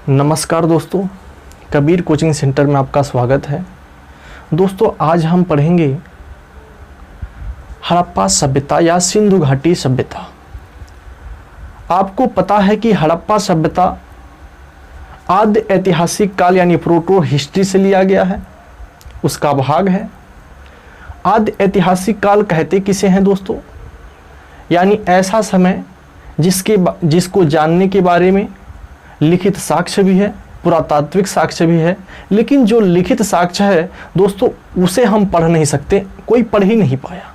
नमस्कार दोस्तों, Kabir coaching centre में आपका स्वागत है। दोस्तों, आज हम पढ़ेंगे हड़प्पा सभ्यता या सिंधु घाटी सभ्यता। आपको पता है कि हड़प्पा सभ्यता आद्य ऐतिहासिक काल यानी प्रोटो हिस्ट्री से लिया गया है, उसका भाग है। आद्य ऐतिहासिक काल कहते किसे हैं दोस्तों? यानी ऐसा समय जिसको जानने के बारे में लिखित साक्ष्य भी है, पुरातात्विक साक्ष्य भी है, लेकिन जो लिखित साक्ष्य है दोस्तों उसे हम पढ़ नहीं सकते, कोई पढ़ ही नहीं पाया।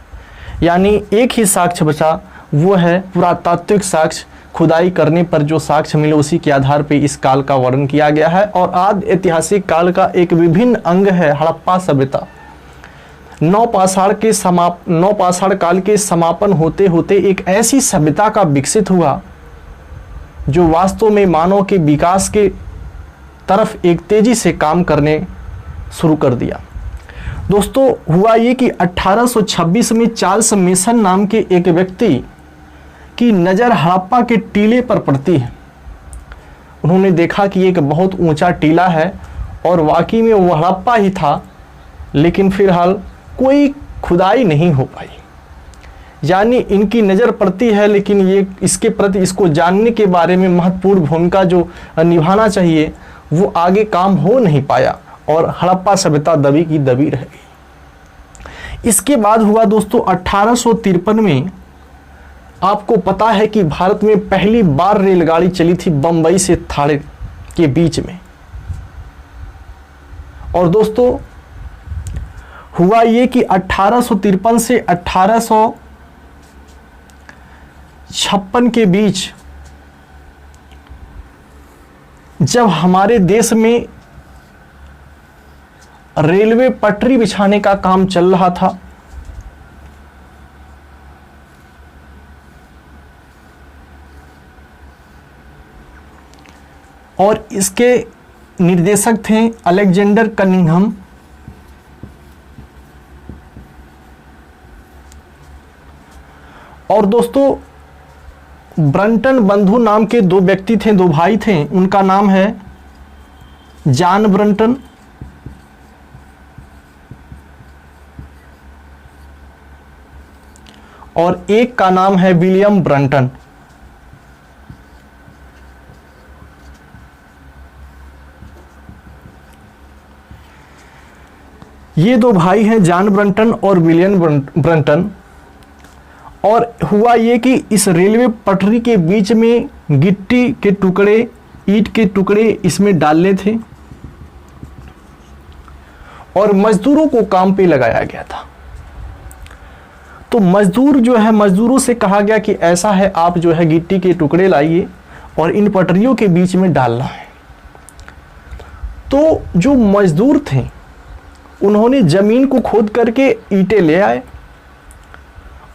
यानी एक ही साक्ष्य बचा, वो है पुरातात्विक साक्ष्य। खुदाई करने पर जो साक्ष्य मिले उसी के आधार पर इस काल का वर्णन किया गया है। और आद्य ऐतिहासिक काल का एक विभिन्न अंग है हड़प्पा सभ्यता। नौपाषाण काल के समापन होते होते एक ऐसी सभ्यता का विकसित हुआ जो वास्तव में मानव के विकास के तरफ एक तेजी से काम करने शुरू कर दिया। दोस्तों, हुआ ये कि 1826 में चार्ल्स मेसन नाम के एक व्यक्ति की नज़र हड़प्पा के टीले पर पड़ती है। उन्होंने देखा कि एक बहुत ऊंचा टीला है और वाकई में वो हड़प्पा ही था, लेकिन फिलहाल कोई खुदाई नहीं हो पाई। यानी इनकी नज़र पड़ती है, लेकिन ये इसके प्रति इसको जानने के बारे में महत्वपूर्ण भूमिका जो निभाना चाहिए वो आगे काम हो नहीं पाया और हड़प्पा सभ्यता दबी की दबी रह गई। इसके बाद हुआ दोस्तों 1853 में, आपको पता है कि भारत में पहली बार रेलगाड़ी चली थी बम्बई से थाने के बीच में। और दोस्तों हुआ ये कि 1853 से 1856 के बीच जब हमारे देश में रेलवे पटरी बिछाने का काम चल रहा था, और इसके निर्देशक थे अलेक्जेंडर कनिंघम। और दोस्तों ब्रंटन बंधु नाम के दो व्यक्ति थे, दो भाई थे। उनका नाम है जॉन ब्रंटन और एक का नाम है विलियम ब्रंटन। ये दो भाई हैं जॉन ब्रंटन और विलियम ब्रंटन। और हुआ ये कि इस रेलवे पटरी के बीच में गिट्टी के टुकड़े, ईंट के टुकड़े इसमें डालने थे और मजदूरों को काम पे लगाया गया था। तो मजदूर जो है, मजदूरों से कहा गया कि ऐसा है, आप जो है गिट्टी के टुकड़े लाइए और इन पटरियों के बीच में डालना है। तो जो मजदूर थे उन्होंने जमीन को खोद करके ईंटें ले आए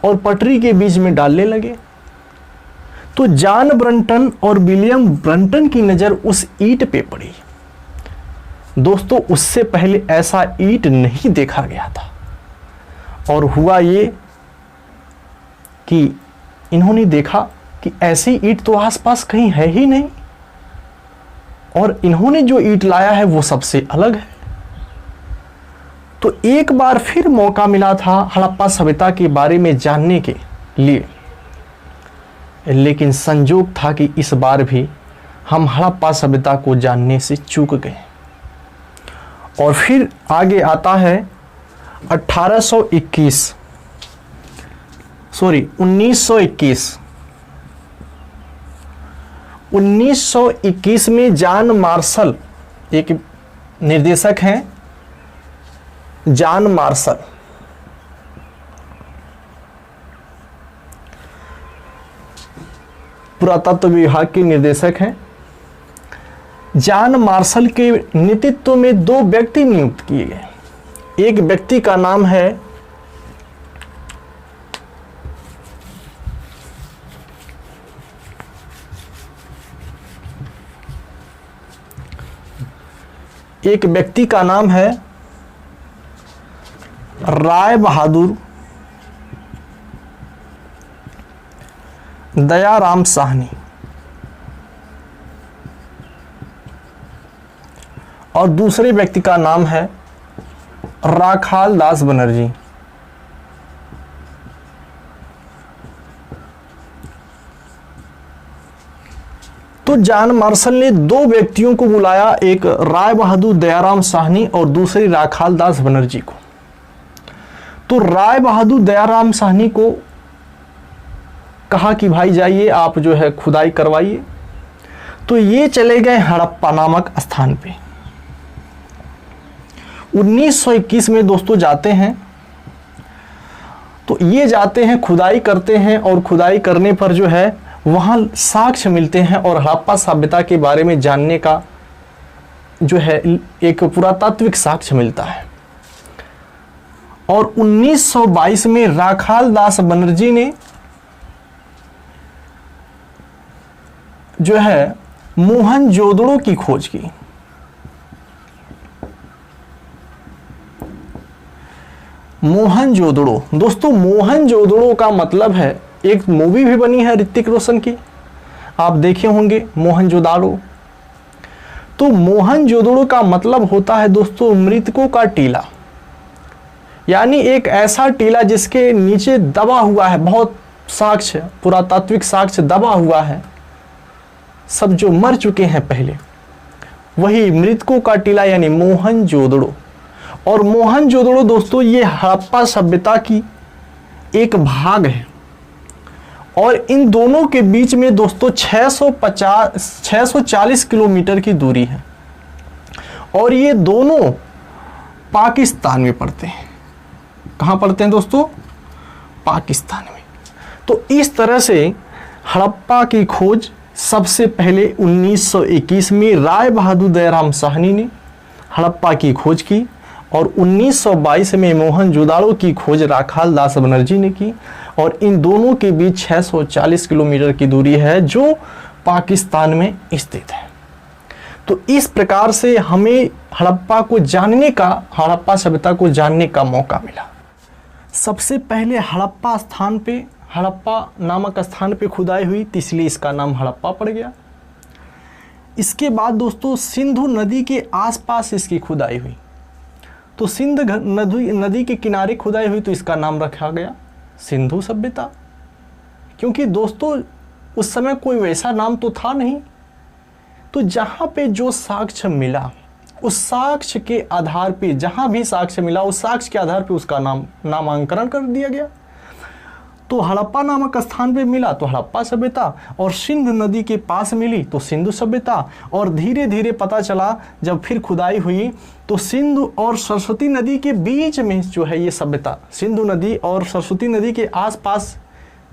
और पटरी के बीच में डालने लगे। तो जॉन ब्रंटन और विलियम ब्रंटन की नज़र उस ईंट पे पड़ी। दोस्तों, उससे पहले ऐसा ईंट नहीं देखा गया था। और हुआ ये कि इन्होंने देखा कि ऐसी ईंट तो आसपास कहीं है ही नहीं, और इन्होंने जो ईंट लाया है वो सबसे अलग है। तो एक बार फिर मौका मिला था हड़प्पा सभ्यता के बारे में जानने के लिए, लेकिन संजोग था कि इस बार भी हम हड़प्पा सभ्यता को जानने से चूक गए। और फिर आगे आता है 1921 में जॉन मार्शल, एक निर्देशक हैं जॉन मार्शल, पुरातत्व विभाग के निर्देशक हैं। जॉन मार्शल के नेतृत्व में दो व्यक्ति नियुक्त किए गए। एक व्यक्ति का नाम है राय बहादुर दयाराम साहनी। और दूसरे व्यक्ति का नाम है राखाल दास बनर्जी। तो जॉन मार्शल ने दो व्यक्तियों को बुलाया, एक राय बहादुर दयाराम साहनी और दूसरी राखाल दास बनर्जी को। तो राय बहादुर दयाराम साहनी को कहा कि भाई जाइए आप जो है खुदाई करवाइए। तो ये चले गए हड़प्पा नामक स्थान पे। 1921 में दोस्तों जाते हैं। तो ये जाते हैं, खुदाई करते हैं और खुदाई करने पर जो है वहाँ साक्ष्य मिलते हैं और हड़प्पा सभ्यता के बारे में जानने का जो है एक पुरातात्विक साक्ष्य मिलता है। और 1922 में राखाल दास बनर्जी ने जो है मोहनजोदड़ो की खोज की। मोहनजोदड़ो दोस्तों, मोहनजोदड़ो का मतलब है, एक मूवी भी बनी है ऋतिक रोशन की, आप देखे होंगे मोहनजोदाड़ो। तो मोहनजोदड़ो का मतलब होता है दोस्तों मृतकों का टीला, यानी एक ऐसा टीला जिसके नीचे दबा हुआ है, बहुत साक्ष्य, पुरातात्विक साक्ष्य दबा हुआ है, सब जो मर चुके हैं पहले, वही मृतकों का टीला यानी मोहनजोदड़ो। और मोहनजोदड़ो दोस्तों ये हड़प्पा सभ्यता की एक भाग है। और इन दोनों के बीच में दोस्तों 640 किलोमीटर की दूरी है और ये दोनों पाकिस्तान में पड़ते हैं। कहाँ पड़ते हैं दोस्तों? पाकिस्तान में। तो इस तरह से हड़प्पा की खोज सबसे पहले 1921 में राय बहादुर दयाराम साहनी ने हड़प्पा की खोज की और 1922 में मोहनजोदाड़ो की खोज राखाल दास बनर्जी ने की। और इन दोनों के बीच 640 किलोमीटर की दूरी है जो पाकिस्तान में स्थित है। तो इस प्रकार से हमें हड़प्पा को जानने का, हड़प्पा सभ्यता को जानने का मौका मिला। सबसे पहले हड़प्पा नामक स्थान पे खुदाई हुई, तो इसलिए इसका नाम हड़प्पा पड़ गया। इसके बाद दोस्तों सिंधु नदी के आसपास इसकी खुदाई हुई, तो सिंध नदी के किनारे खुदाई हुई, तो इसका नाम रखा गया सिंधु सभ्यता। क्योंकि दोस्तों उस समय कोई वैसा नाम तो था नहीं, तो जहाँ पे जो साक्ष्य मिला उस साक्ष्य के आधार पे, जहाँ भी साक्ष्य मिला उस साक्ष्य के आधार पे उसका नामांकरण कर दिया गया। तो हड़प्पा नामक स्थान पे मिला तो हड़प्पा सभ्यता, और सिंध नदी के पास मिली तो सिंधु सभ्यता। और धीरे धीरे पता चला जब फिर खुदाई हुई तो सिंधु और सरस्वती नदी के बीच में जो है ये सभ्यता, सिंधु नदी और सरस्वती नदी के आसपास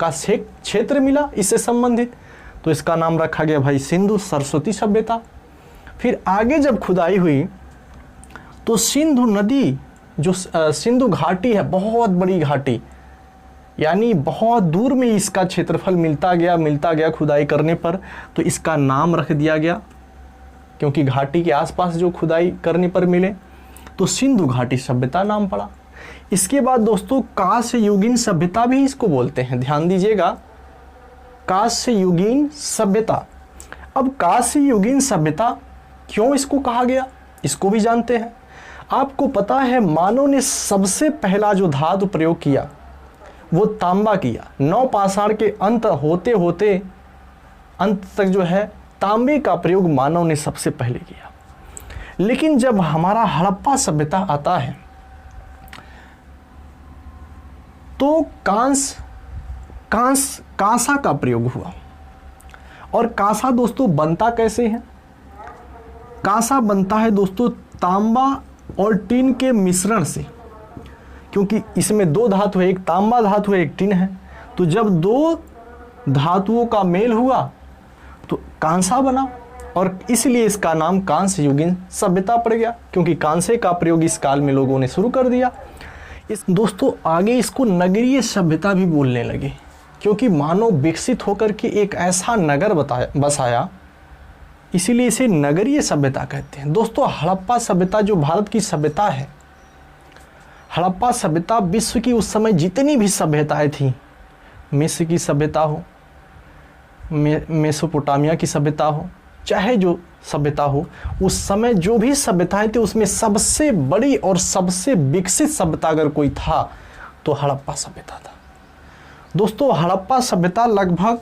का क्षेत्र मिला इससे संबंधित, तो इसका नाम रखा गया भाई सिंधु सरस्वती सभ्यता। फिर आगे जब खुदाई हुई तो सिंधु नदी जो सिंधु घाटी है, बहुत बड़ी घाटी, यानी बहुत दूर में इसका क्षेत्रफल मिलता गया खुदाई करने पर, तो इसका नाम रख दिया गया क्योंकि घाटी के आसपास जो खुदाई करने पर मिले तो सिंधु घाटी सभ्यता नाम पड़ा। इसके बाद दोस्तों कांस्य युगीन सभ्यता भी इसको बोलते हैं, ध्यान दीजिएगा, कांस्य युगीन सभ्यता। अब कांस्य युगीन सभ्यता क्यों इसको कहा गया, इसको भी जानते हैं। आपको पता है मानव ने सबसे पहला जो धातु प्रयोग किया वो तांबा किया। नवपाषाण के अंत होते होते अंत तक जो है तांबे का प्रयोग मानव ने सबसे पहले किया। लेकिन जब हमारा हड़प्पा सभ्यता आता है तो कांसा का प्रयोग हुआ। और कांसा दोस्तों बनता कैसे है? कांसा बनता है दोस्तों तांबा और टिन के मिश्रण से, क्योंकि इसमें दो धातु है, एक तांबा धातु है, एक टिन है। तो जब दो धातुओं का मेल हुआ तो कांसा बना और इसलिए इसका नाम कांस्य युगीन सभ्यता पड़ गया, क्योंकि कांसे का प्रयोग इस काल में लोगों ने शुरू कर दिया। दोस्तों आगे इसको नगरीय सभ्यता भी बोलने लगे, क्योंकि मानव विकसित होकर के एक ऐसा नगर बसाया, इसीलिए इसे नगरीय सभ्यता कहते हैं। दोस्तों हड़प्पा सभ्यता जो भारत की सभ्यता है, हड़प्पा सभ्यता विश्व की उस समय जितनी भी सभ्यताएं थीं, मिस्र की सभ्यता हो, मेसोपोटामिया की सभ्यता हो, चाहे जो सभ्यता हो, उस समय जो भी सभ्यताएं थी उसमें सबसे बड़ी और सबसे विकसित सभ्यता अगर कोई था तो हड़प्पा सभ्यता था। दोस्तों हड़प्पा सभ्यता लगभग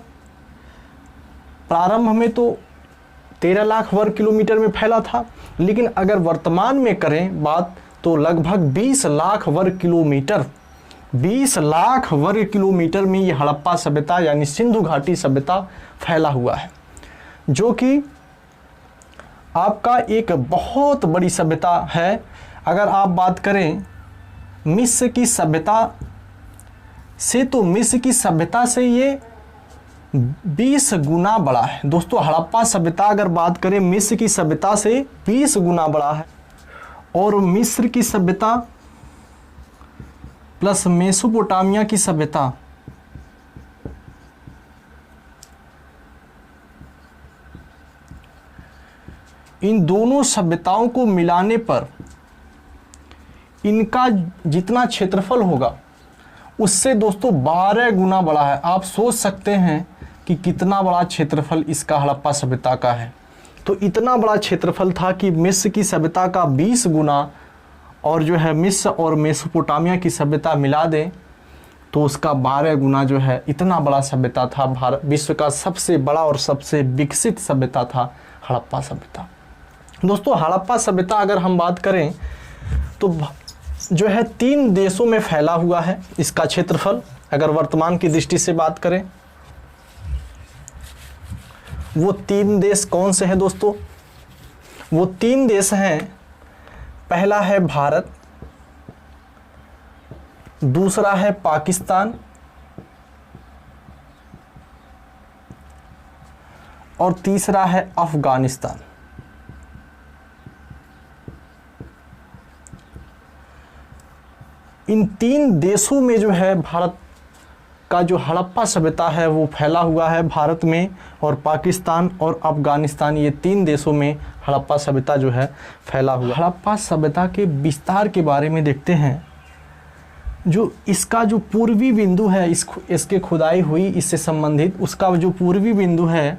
प्रारंभ में तो 13 लाख वर्ग किलोमीटर में फैला था, लेकिन अगर वर्तमान में करें बात तो लगभग 20 लाख वर्ग किलोमीटर, 20 लाख वर्ग किलोमीटर में ये हड़प्पा सभ्यता यानी सिंधु घाटी सभ्यता फैला हुआ है, जो कि आपका एक बहुत बड़ी सभ्यता है। अगर आप बात करें मिस्र की सभ्यता से, तो मिस्र की सभ्यता से ये 20 गुना बड़ा है। दोस्तों हड़प्पा सभ्यता अगर बात करें मिस्र की सभ्यता से 20 गुना बड़ा है, और मिस्र की सभ्यता प्लस मेसोपोटामिया की सभ्यता इन दोनों सभ्यताओं को मिलाने पर इनका जितना क्षेत्रफल होगा उससे दोस्तों 12 गुना बड़ा है। आप सोच सकते हैं कि कितना बड़ा क्षेत्रफल इसका हड़प्पा सभ्यता का है। तो इतना बड़ा क्षेत्रफल था कि मिस्र की सभ्यता का 20 गुना, और जो है मिस्र और मेसोपोटामिया की सभ्यता मिला दें तो उसका 12 गुना जो है, इतना बड़ा सभ्यता था। भारत विश्व का सबसे बड़ा और सबसे विकसित सभ्यता था हड़प्पा सभ्यता। दोस्तों हड़प्पा सभ्यता अगर हम बात करें तो जो है 3 देशों में फैला हुआ है इसका क्षेत्रफल। अगर वर्तमान की दृष्टि से बात करें, वो 3 देश कौन से हैं दोस्तों? वो 3 देश हैं, पहला है भारत, दूसरा है पाकिस्तान, और तीसरा है अफगानिस्तान। इन 3 देशों में जो है भारत का जो हड़प्पा सभ्यता है वो फैला हुआ है। भारत में और पाकिस्तान और अफगानिस्तान, ये 3 देशों में हड़प्पा सभ्यता जो है फैला हुआ। हड़प्पा सभ्यता के विस्तार के बारे में देखते हैं। जो इसका जो पूर्वी बिंदु है, इसके खुदाई हुई इससे संबंधित, उसका जो पूर्वी बिंदु है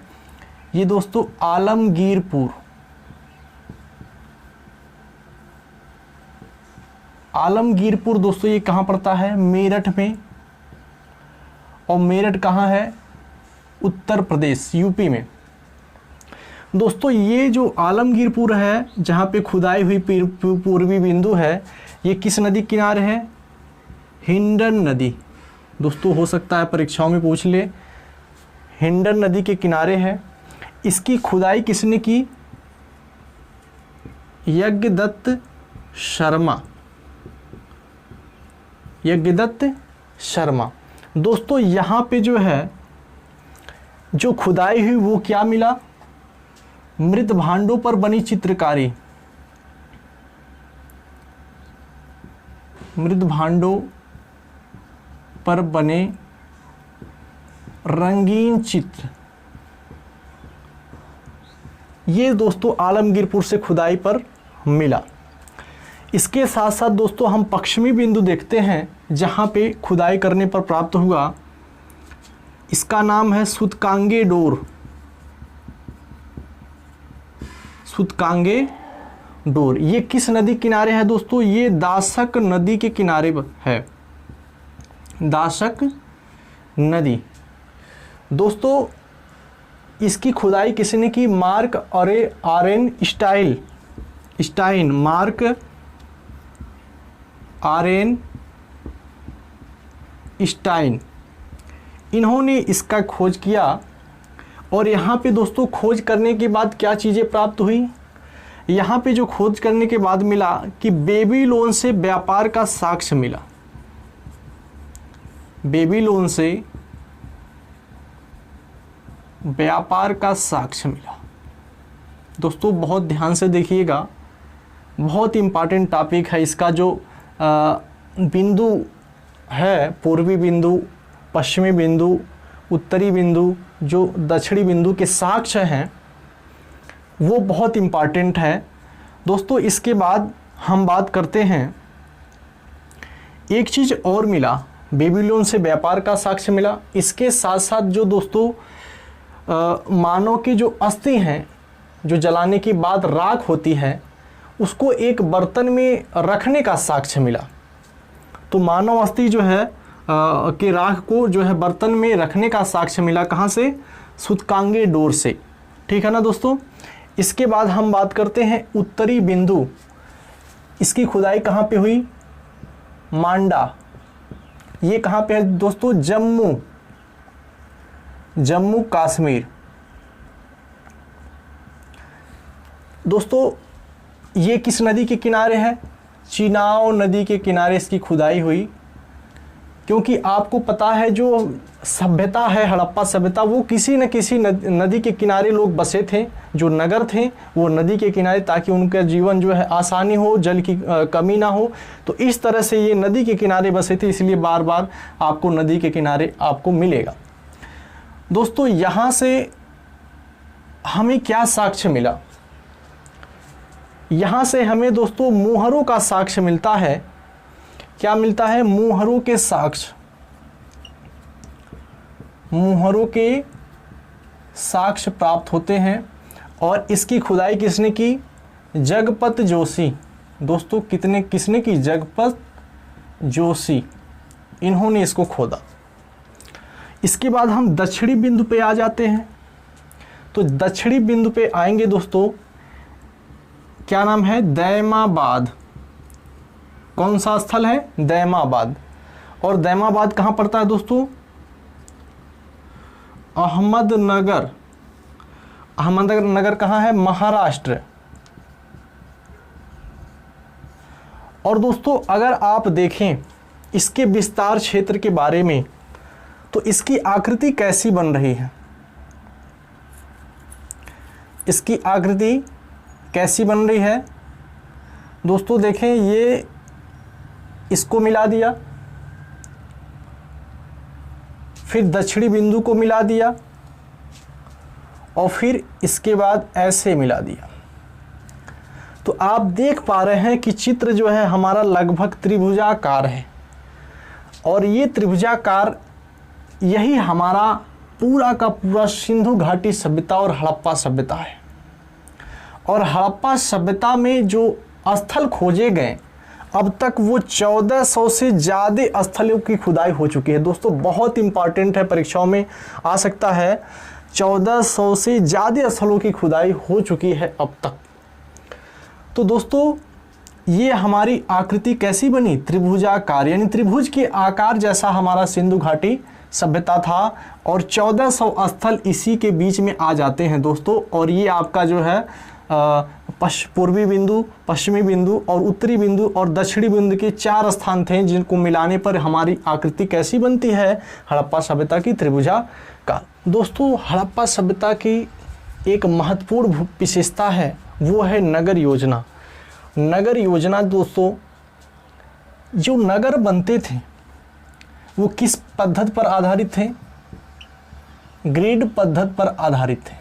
ये दोस्तों आलमगीरपुर, आलमगीरपुर दोस्तों ये कहाँ पड़ता है? मेरठ में। और मेरठ कहाँ है? उत्तर प्रदेश, यूपी में। दोस्तों ये जो आलमगीरपुर है जहाँ पे खुदाई हुई पूर्वी बिंदु है, ये किस नदी किनारे है? हिंडन नदी। दोस्तों हो सकता है परीक्षाओं में पूछ ले, हिंडन नदी के किनारे है। इसकी खुदाई किसने की? यज्ञदत्त शर्मा, यज्ञदत्त शर्मा। दोस्तों यहाँ पे जो है जो खुदाई हुई वो क्या मिला? मृत भांडों पर बनी चित्रकारी, मृत भांडों पर बने रंगीन चित्र, ये दोस्तों आलमगीरपुर से खुदाई पर मिला। इसके साथ साथ दोस्तों हम पश्चिमी बिंदु देखते हैं जहाँ पे खुदाई करने पर प्राप्त हुआ, इसका नाम है सूतकांगे डोर, सूतकांगे डोर। ये किस नदी किनारे है दोस्तों? ये दाशक नदी के किनारे है, दाशक नदी। दोस्तों इसकी खुदाई किसने की? मार्क आरेन स्टाइन, मार्क आरेन स्टाइन, इन्होंने इसका खोज किया। और यहाँ पे दोस्तों खोज करने के बाद क्या चीज़ें प्राप्त हुई? यहाँ पे जो खोज करने के बाद मिला कि बेबीलोन से व्यापार का साक्ष्य मिला, बेबीलोन से व्यापार का साक्ष्य मिला। दोस्तों बहुत ध्यान से देखिएगा, बहुत इम्पॉर्टेंट टॉपिक है। इसका जो बिंदु है, पूर्वी बिंदु, पश्चिमी बिंदु, उत्तरी बिंदु, जो दक्षिणी बिंदु के साक्ष्य हैं वो बहुत इम्पॉर्टेंट है। दोस्तों इसके बाद हम बात करते हैं, एक चीज़ और मिला, बेबीलोन से व्यापार का साक्ष्य मिला। इसके साथ साथ जो दोस्तों मानव की जो अस्थि हैं जो जलाने के बाद राख होती है उसको एक बर्तन में रखने का साक्ष्य मिला। तो मानव अस्थि जो है के राख को जो है बर्तन में रखने का साक्ष्य मिला, कहाँ से? सूतकांगे डोर से। ठीक है ना दोस्तों। इसके बाद हम बात करते हैं उत्तरी बिंदु। इसकी खुदाई कहाँ पे हुई? मांडा। ये कहाँ पे है दोस्तों? जम्मू कश्मीर। दोस्तों ये किस नदी के किनारे है? चिनाब नदी के किनारे इसकी खुदाई हुई। क्योंकि आपको पता है जो सभ्यता है, हड़प्पा सभ्यता, वो किसी न किसी नदी के किनारे लोग बसे थे। जो नगर थे वो नदी के किनारे, ताकि उनका जीवन जो है आसानी हो, जल की कमी ना हो। तो इस तरह से ये नदी के किनारे बसे थे, इसलिए बार बार आपको नदी के किनारे आपको मिलेगा। दोस्तों यहाँ से हमें क्या साक्ष्य मिला? यहाँ से हमें दोस्तों मुहरों का साक्ष्य मिलता है। क्या मिलता है? मुहरों के साक्ष्य। मुहरों के साक्ष्य प्राप्त होते हैं। और इसकी खुदाई किसने की? जगपत जोशी। दोस्तों किसने की? जगपत जोशी, इन्होंने इसको खोदा। इसके बाद हम दक्षिणी बिंदु पे आ जाते हैं। तो दक्षिणी बिंदु पे आएंगे दोस्तों, क्या नाम है? दैमाबाद। कौन सा स्थल है? दैमाबाद। और दैमाबाद कहाँ पड़ता है दोस्तों? अहमदनगर। अहमदनगर कहाँ है? महाराष्ट्र। और दोस्तों अगर आप देखें इसके विस्तार क्षेत्र के बारे में, तो इसकी आकृति कैसी बन रही है? इसकी आकृति कैसी बन रही है दोस्तों? देखें, ये इसको मिला दिया, फिर दक्षिणी बिंदु को मिला दिया, और फिर इसके बाद ऐसे मिला दिया। तो आप देख पा रहे हैं कि चित्र जो है हमारा लगभग त्रिभुजाकार है। और ये त्रिभुजाकार, यही हमारा पूरा का पूरा सिंधु घाटी सभ्यता और हड़प्पा सभ्यता है। और हड़प्पा सभ्यता में जो स्थल खोजे गए, अब तक वो 1400 से ज़्यादा स्थलों की खुदाई हो चुकी है। दोस्तों बहुत इंपॉर्टेंट है, परीक्षाओं में आ सकता है। 1400 से ज़्यादा स्थलों की खुदाई हो चुकी है अब तक। तो दोस्तों ये हमारी आकृति कैसी बनी? त्रिभुजाकार, यानी त्रिभुज के आकार जैसा हमारा सिंधु घाटी सभ्यता था। और 1400 स्थल इसी के बीच में आ जाते हैं दोस्तों। और ये आपका जो है पूर्वी बिंदु, पश्चिमी बिंदु और उत्तरी बिंदु और दक्षिणी बिंदु के 4 स्थान थे, जिनको मिलाने पर हमारी आकृति कैसी बनती है? हड़प्पा सभ्यता की त्रिभुजाकार। दोस्तों हड़प्पा सभ्यता की एक महत्वपूर्ण विशेषता है, वो है नगर योजना। नगर योजना दोस्तों, जो नगर बनते थे वो किस पद्धति पर आधारित थे? ग्रिड पद्धति पर आधारित थे।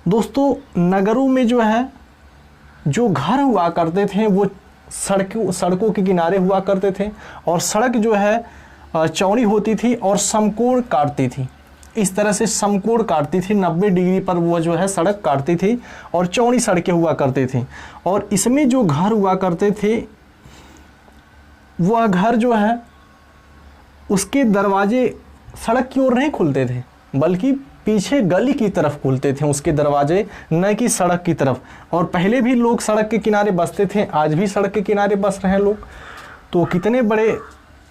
दोस्तों नगरों में जो है जो घर हुआ करते थे वो सड़कों के किनारे हुआ करते थे। और सड़क जो है चौड़ी होती थी और समकोण काटती थी। इस तरह से समकोण काटती थी, 90 डिग्री पर वो जो है सड़क काटती थी और चौड़ी सड़कें हुआ करती थी। और इसमें जो घर हुआ करते थे, वह घर जो है उसके दरवाजे सड़क की ओर नहीं खुलते थे, बल्कि पीछे गली की तरफ खुलते थे उसके दरवाजे, न कि सड़क की तरफ। और पहले भी लोग सड़क के किनारे बसते थे, आज भी सड़क के किनारे बस रहे हैं लोग। तो कितने बड़े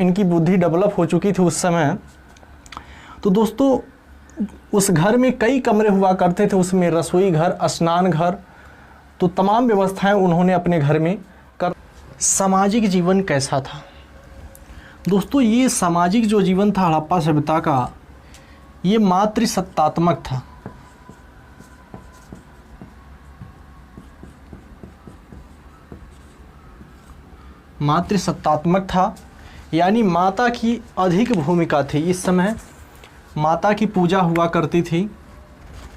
इनकी बुद्धि डेवलप हो चुकी थी उस समय। तो दोस्तों उस घर में कई कमरे हुआ करते थे, उसमें रसोई घर, स्नान घर, तो तमाम व्यवस्थाएं उन्होंने अपने घर में कर। सामाजिक जीवन कैसा था दोस्तों? ये सामाजिक जो जीवन था हड़प्पा सभ्यता का, ये मातृसत्तात्मक था। मातृसत्तात्मक था, यानी माता की अधिक भूमिका थी। इस समय माता की पूजा हुआ करती थी।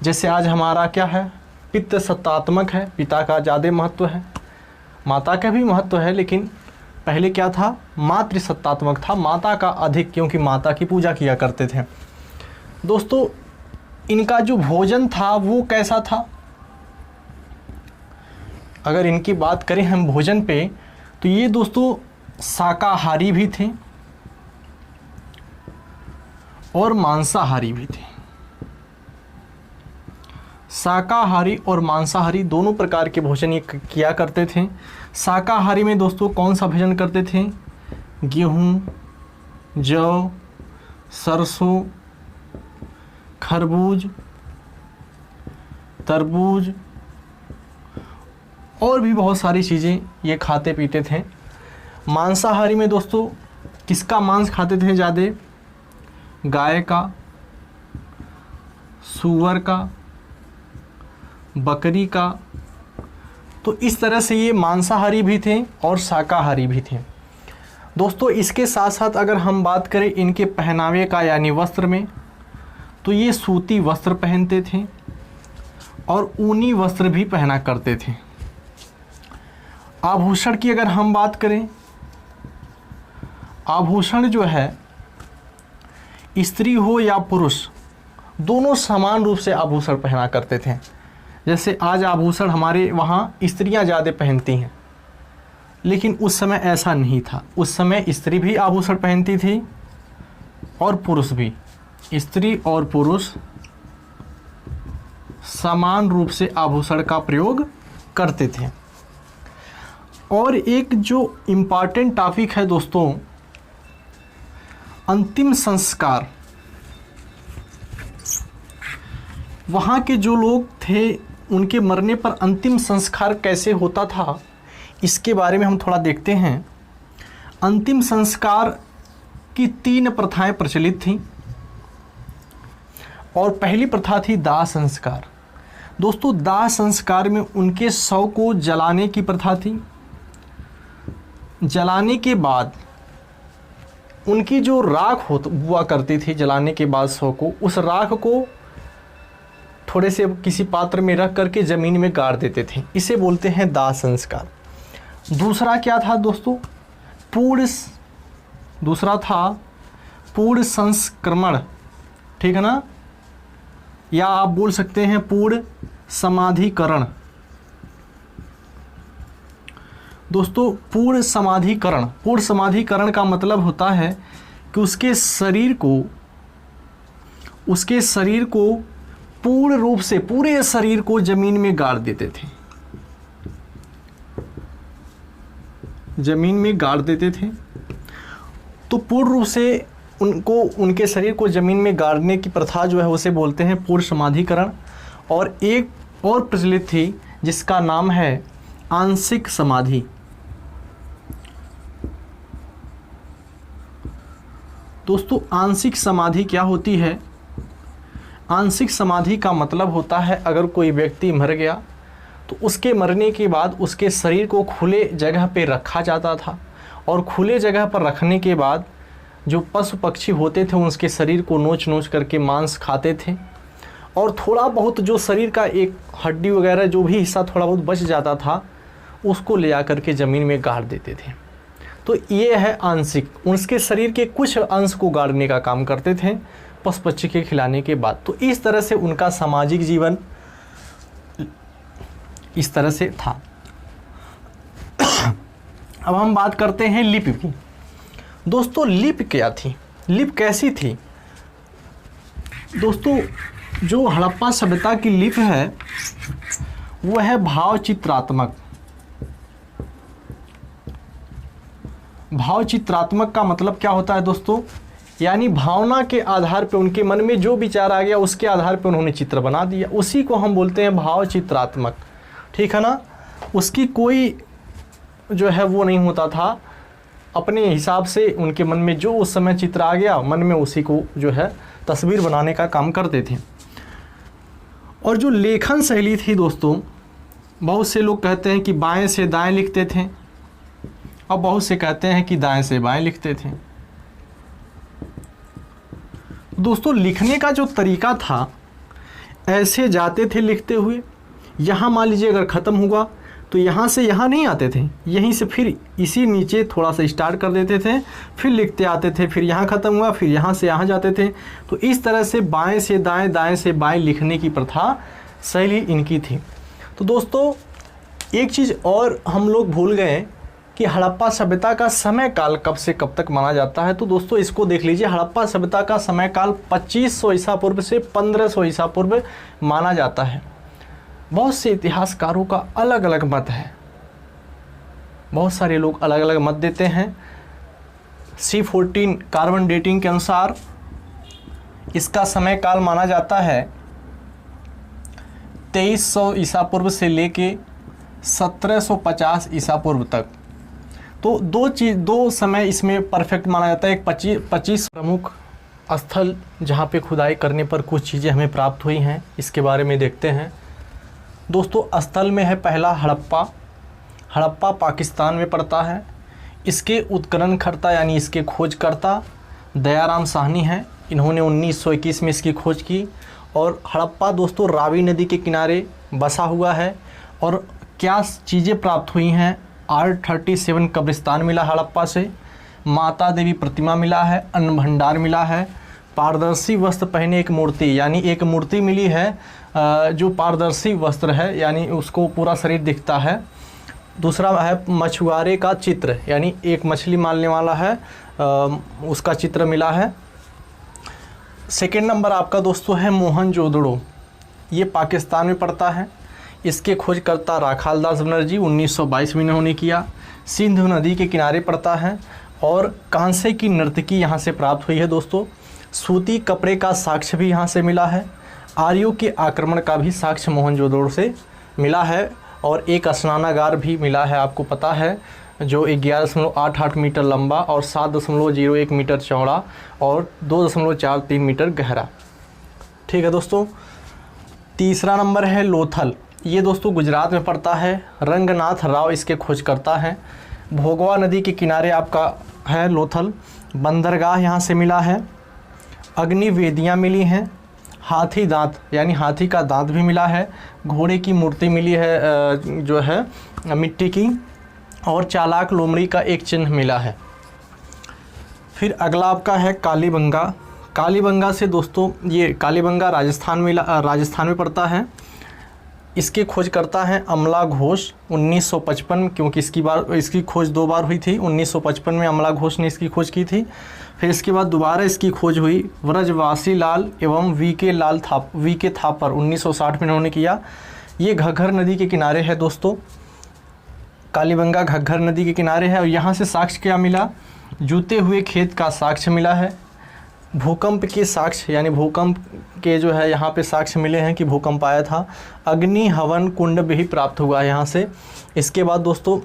जैसे आज हमारा क्या है, पितृ सत्तात्मक है, पिता का ज़्यादा महत्व है, माता का भी महत्व है, लेकिन पहले क्या था, मातृसत्तात्मक था, माता का अधिक, क्योंकि माता की पूजा किया करते थे। दोस्तों इनका जो भोजन था वो कैसा था? अगर इनकी बात करें हम भोजन पे, तो ये दोस्तों शाकाहारी भी थे और मांसाहारी भी थे। शाकाहारी और मांसाहारी दोनों प्रकार के भोजन ये किया करते थे। शाकाहारी में दोस्तों कौन सा भोजन करते थे? गेहूँ, जौ, सरसों, खरबूज, तरबूज और भी बहुत सारी चीज़ें ये खाते पीते थे। मांसाहारी में दोस्तों किसका मांस खाते थे ज़्यादा? गाय का, सूअर का, बकरी का। तो इस तरह से ये मांसाहारी भी थे और शाकाहारी भी थे। दोस्तों इसके साथ साथ अगर हम बात करें इनके पहनावे का यानी वस्त्र में, तो ये सूती वस्त्र पहनते थे और ऊनी वस्त्र भी पहना करते थे। आभूषण की अगर हम बात करें, आभूषण जो है स्त्री हो या पुरुष दोनों समान रूप से आभूषण पहना करते थे। जैसे आज आभूषण हमारे वहाँ स्त्रियाँ ज़्यादा पहनती हैं, लेकिन उस समय ऐसा नहीं था। उस समय स्त्री भी आभूषण पहनती थी और पुरुष भी। स्त्री और पुरुष समान रूप से आभूषण का प्रयोग करते थे। और एक जो इम्पॉर्टेंट टॉपिक है दोस्तों, अंतिम संस्कार। वहाँ के जो लोग थे उनके मरने पर अंतिम संस्कार कैसे होता था, इसके बारे में हम थोड़ा देखते हैं। अंतिम संस्कार की 3 प्रथाएं प्रचलित थीं और पहली प्रथा थी दाह संस्कार। दोस्तों दाह संस्कार में उनके शव को जलाने की प्रथा थी। जलाने के बाद उनकी जो राख हुआ करती थी, जलाने के बाद शव को, उस राख को थोड़े से किसी पात्र में रख करके ज़मीन में गाड़ देते थे। इसे बोलते हैं दाह संस्कार। दूसरा क्या था दोस्तों? दूसरा था पूर्ण संस्क्रमण, ठीक है ना, या आप बोल सकते हैं पूर्ण समाधिकरण। दोस्तों पूर्ण समाधिकरण का मतलब होता है कि उसके शरीर को पूर्ण रूप से पूरे शरीर को जमीन में गाड़ देते थे। तो पूर्ण रूप से उनके शरीर को जमीन में गाड़ने की प्रथा जो है उसे बोलते हैं पूर्ण समाधिकरण। और एक और प्रचलित थी जिसका नाम है आंशिक समाधि। दोस्तों आंशिक समाधि क्या होती है? आंशिक समाधि का मतलब होता है अगर कोई व्यक्ति मर गया तो उसके मरने के बाद उसके शरीर को खुले जगह पे रखा जाता था, और खुले जगह पर रखने के बाद जो पशु पक्षी होते थे उसके शरीर को नोच करके मांस खाते थे, और थोड़ा बहुत जो शरीर का एक हड्डी वगैरह जो भी हिस्सा थोड़ा बहुत बच जाता था उसको ले आकर के ज़मीन में गाड़ देते थे। तो ये है आंशिक, उसके शरीर के कुछ अंश को गाड़ने का काम करते थे पशु पक्षी के खिलाने के बाद। तो इस तरह से उनका सामाजिक जीवन इस तरह से था। अब हम बात करते हैं लिपि की। दोस्तों लिपि क्या थी? लिपि कैसी थी? दोस्तों जो हड़प्पा सभ्यता की लिपि है वो है भावचित्रात्मक। भावचित्रात्मक का मतलब क्या होता है दोस्तों? यानी भावना के आधार पे उनके मन में जो विचार आ गया उसके आधार पे उन्होंने चित्र बना दिया, उसी को हम बोलते हैं भावचित्रात्मक, ठीक है ना। उसकी कोई जो है वो नहीं होता था, अपने हिसाब से उनके मन में जो उस समय चित्र आ गया मन में उसी को जो है तस्वीर बनाने का काम करते थे। और जो लेखन शैली थी दोस्तों, बहुत से लोग कहते हैं कि बाएं से दाएं लिखते थे और बहुत से कहते हैं कि दाएं से बाएं लिखते थे। दोस्तों लिखने का जो तरीका था, ऐसे जाते थे लिखते हुए, यहाँ मान लीजिए अगर ख़त्म हुआ तो यहाँ से यहाँ नहीं आते थे, यहीं से फिर इसी नीचे थोड़ा सा स्टार्ट कर देते थे, फिर लिखते आते थे, फिर यहाँ ख़त्म हुआ, फिर यहाँ से यहाँ जाते थे। तो इस तरह से बाएं से दाएं, दाएं से बाएं लिखने की प्रथा शैली इनकी थी। तो दोस्तों एक चीज़ और हम लोग भूल गए कि हड़प्पा सभ्यता का समय काल कब से कब तक माना जाता है। तो दोस्तों इसको देख लीजिए, हड़प्पा सभ्यता का समय काल 2500 ईसा पूर्व से 1500 ईसा पूर्व माना जाता है। बहुत से इतिहासकारों का अलग अलग मत है, बहुत सारे लोग अलग अलग मत देते हैं। C14 कार्बन डेटिंग के अनुसार इसका समय काल माना जाता है 2300 ईसा पूर्व से लेके 1750 ईसा पूर्व तक। तो दो समय इसमें परफेक्ट माना जाता है। एक 25 प्रमुख स्थल जहाँ पे खुदाई करने पर कुछ चीज़ें हमें प्राप्त हुई हैं, इसके बारे में देखते हैं। दोस्तों स्थल में है पहला हड़प्पा। हड़प्पा पाकिस्तान में पड़ता है। इसके उत्खननकर्ता यानी इसके खोजकर्ता दयाराम साहनी हैं। इन्होंने 1921 में इसकी खोज की। और हड़प्पा दोस्तों रावी नदी के किनारे बसा हुआ है। और क्या चीज़ें प्राप्त हुई हैं, R37 कब्रिस्तान मिला हड़प्पा से, माता देवी प्रतिमा मिला है, अन्न भंडार मिला है, पारदर्शी वस्त्र पहने एक मूर्ति, यानी एक मूर्ति मिली है जो पारदर्शी वस्त्र है, यानी उसको पूरा शरीर दिखता है। दूसरा है मछुआरे का चित्र, यानी एक मछली मारने वाला है, उसका चित्र मिला है। सेकेंड नंबर आपका दोस्तों है मोहनजोदड़ो। ये पाकिस्तान में पड़ता है। इसके खोजकर्ता राखालदास बनर्जी 1922 में इन्होंने किया। सिंधु नदी के किनारे पड़ता है। और कांसे की नर्तकी यहाँ से प्राप्त हुई है दोस्तों। सूती कपड़े का साक्ष्य भी यहाँ से मिला है। आर्यों के आक्रमण का भी साक्ष्य मोहनजोदड़ो से मिला है। और एक स्नानागार भी मिला है, आपको पता है, जो 11.88 मीटर लंबा और 7.01 मीटर चौड़ा और 2.43 मीटर गहरा। ठीक है दोस्तों। तीसरा नंबर है लोथल। ये दोस्तों गुजरात में पड़ता है। रंगनाथ राव इसके खोजकर्ता हैं। भोगवा नदी के किनारे आपका है लोथल। बंदरगाह यहाँ से मिला है। अग्निवेदियाँ मिली हैं। हाथी दांत यानी हाथी का दांत भी मिला है। घोड़े की मूर्ति मिली है जो है मिट्टी की। और चालाक लोमड़ी का एक चिन्ह मिला है। फिर अगला आपका है कालीबंगा। कालीबंगा से दोस्तों ये कालीबंगा राजस्थान में पड़ता है। इसके खोजकर्ता हैं अमला घोष 1955, क्योंकि इसकी खोज 2 बार हुई थी। 1955 में अमला घोष ने इसकी खोज की थी। फिर इसके बाद दोबारा इसकी खोज हुई व्रजवासी लाल एवं वी के थापर 1960 में इन्होंने किया। ये घग्घर नदी के किनारे है दोस्तों। कालीबंगा घग्घर नदी के किनारे है। और यहाँ से साक्ष्य क्या मिला, जूते हुए खेत का साक्ष्य मिला है। भूकंप के साक्ष्य यानी भूकंप के जो है यहाँ पे साक्ष्य मिले हैं कि भूकंप आया था। अग्नि हवन कुंड भी प्राप्त हुआ है यहाँ से। इसके बाद दोस्तों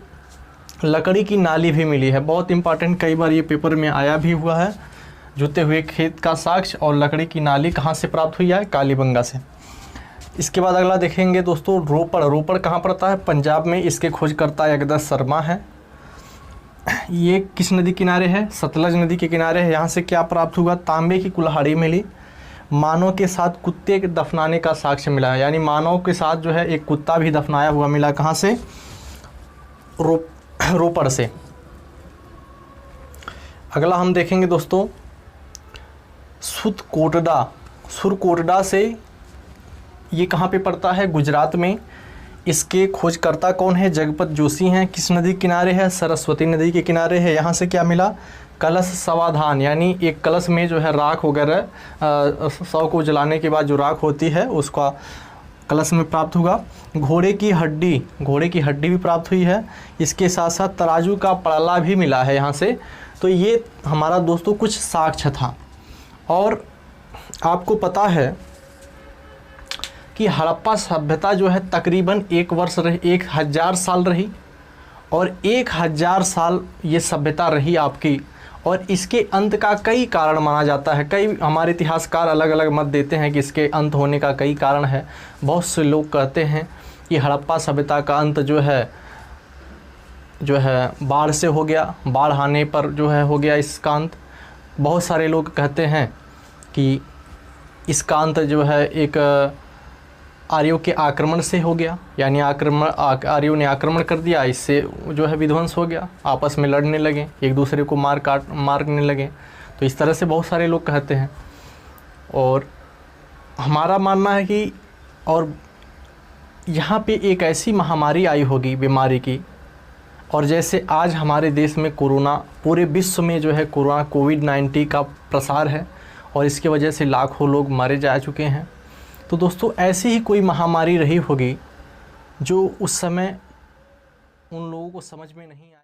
लकड़ी की नाली भी मिली है, बहुत इंपॉर्टेंट, कई बार ये पेपर में आया भी हुआ है। जूते हुए खेत का साक्ष्य और लकड़ी की नाली कहाँ से प्राप्त हुई है, कालीबंगा से। इसके बाद अगला देखेंगे दोस्तों रोपड़। रोपड़ कहाँ पड़ता है, पंजाब में। इसके खोजकर्ता जगदत्त शर्मा है। ये किस नदी किनारे है, सतलज नदी के किनारे है। यहाँ से क्या प्राप्त हुआ, तांबे की कुल्हाड़ी मिली। मानव के साथ कुत्ते के दफनाने का साक्ष्य मिला है, यानी मानव के साथ जो है एक कुत्ता भी दफनाया हुआ मिला। कहाँ से, रोपड़ से। अगला हम देखेंगे दोस्तों सुरकोटडा से। ये कहाँ पे पड़ता है, गुजरात में। इसके खोजकर्ता कौन है, जगपत जोशी हैं। किस नदी के किनारे है, सरस्वती नदी के किनारे है। यहाँ से क्या मिला, कलश समाधान, यानी एक कलश में जो है राख वगैरह शव को जलाने के बाद जो राख होती है उसका कलश में प्राप्त हुआ। घोड़े की हड्डी भी प्राप्त हुई है। इसके साथ साथ तराजू का पड़ला भी मिला है यहाँ से। तो ये हमारा दोस्तों कुछ साक्ष्य था। और आपको पता है कि हड़प्पा सभ्यता जो है तकरीबन 1000 साल रही। और 1000 साल ये सभ्यता रही आपकी। और इसके अंत का कई कारण माना जाता है। कई हमारे इतिहासकार अलग अलग मत देते हैं कि इसके अंत होने का कई कारण है। बहुत से लोग कहते हैं कि हड़प्पा सभ्यता का अंत जो है बाढ़ से हो गया, बाढ़ आने पर जो है हो गया इसका अंत। बहुत सारे लोग कहते हैं कि इसका अंत जो है एक आर्यों के आक्रमण से हो गया, यानी आर्यों ने आक्रमण कर दिया, इससे जो है विध्वंस हो गया, आपस में लड़ने लगे, एक दूसरे को मारने लगे। तो इस तरह से बहुत सारे लोग कहते हैं। और हमारा मानना है कि और यहाँ पे एक ऐसी महामारी आई होगी बीमारी की, और जैसे आज हमारे देश में कोरोना, पूरे विश्व में जो है कोरोना कोविड-19 का प्रसार है और इसकी वजह से लाखों लोग मारे जा चुके हैं। तो दोस्तों ऐसी ही कोई महामारी रही होगी जो उस समय उन लोगों को समझ में नहीं आई।